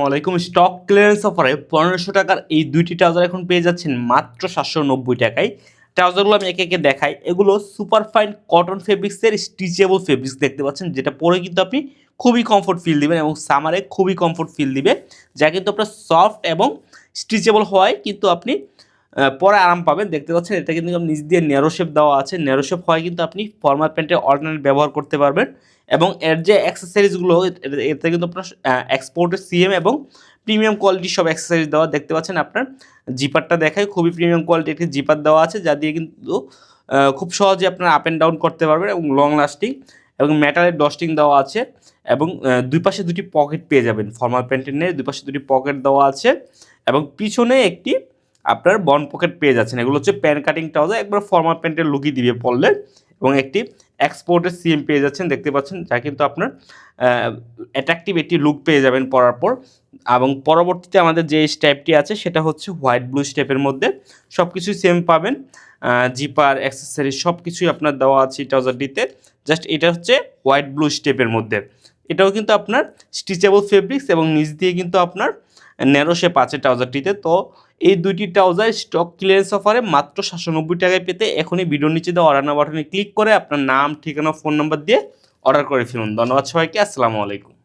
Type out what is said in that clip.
ওয়ালাইকুম। Stock clearance অফারে 1500 টাকার এই দুইটি ট্রাউজার এখন পেয়ে যাচ্ছেন মাত্র 790 টাকায়। ট্রাউজারগুলো আমি একে একে দেখাই। এগুলো সুপার ফাইন কটন ফেব্রিক্সের স্ট্রেচেবল ফেব্রিক্স দেখতে পাচ্ছেন, যেটা পরে কিন্তু আপনি খুবই কমফোর্ট ফিল দিবেন এবং সামারে খুবই কমফোর্ট ফিল দিবে, যা কিন্তু আপনার সফট এবং স্ট্রেচেবল হওয়ায় কিন্তু আপনি পরে আরাম পাবেন। দেখতে পাচ্ছেন এটা কিন্তু নিচ দিয়ে ন্যারো শেপ দেওয়া আছে। ন্যারো শেপ হয় কিন্তু আপনি ফর্মাল প্যান্টের অল্টারনেট ব্যবহার করতে পারবেন এবং এর যে অ্যাক্সেসরিজগুলো এতে কিন্তু আপনার এক্সপোর্টের সিএম এবং প্রিমিয়াম কোয়ালিটির সব অ্যাক্সেসরিজ দেওয়া। দেখতে পাচ্ছেন আপনার জিপারটা দেখায় খুবই প্রিমিয়াম কোয়ালিটির একটি জিপার দেওয়া আছে, যা দিয়ে কিন্তু খুব সহজে আপনারা আপ অ্যান্ড ডাউন করতে পারবেন এবং লং লাস্টিং এবং মেটালের ডস্টিং দেওয়া আছে এবং দুই পাশে দুটি পকেট পেয়ে যাবেন। ফর্মাল প্যান্টের নেই, দুই পাশে দুটি পকেট দেওয়া আছে এবং পিছনে একটি আপনার বন পকেট পেয়ে যাচ্ছেন। এগুলো হচ্ছে প্যান্ট কাটিং ট্রাউজার, একবার ফর্মাল প্যান্টের লুকই দিবে পরলে এবং একটি এক্সপোর্টের সিএম পেয়ে যাচ্ছেন। দেখতে পাচ্ছেন যা কিন্তু আপনার অ্যাট্রাকটিভ একটি লুক পেয়ে যাবেন পরার পর। এবং পরবর্তীতে আমাদের যে স্টেপটি আছে সেটা হচ্ছে হোয়াইট ব্লু স্টেপের মধ্যে সব কিছুই সেম পাবেন। জিপার অ্যাক্সেসরিজ সব কিছুই আপনার দেওয়া আছে ট্রাউজারটিতে। জাস্ট এটা হচ্ছে হোয়াইট ব্লু স্টেপের মধ্যে। এটাও কিন্তু আপনার স্টিচেবল ফেব্রিক্স এবং নিচ দিয়ে কিন্তু আপনার ন্যারো শেপ আছে ট্রাউজারটিতে। তো এই দুইটি ট্রাউজার স্টক ক্লিয়ারেন্স অফারে মাত্র 790 টাকায় পেতে এখনই ভিডিওর নিচে দেওয়া অর্ডার নাও বাটনে ক্লিক করে আপনার নাম, ঠিকানা, ফোন নাম্বার দিয়ে অর্ডার করে ফেলুন। ধন্যবাদ সবাইকে। আসসালামু আলাইকুম।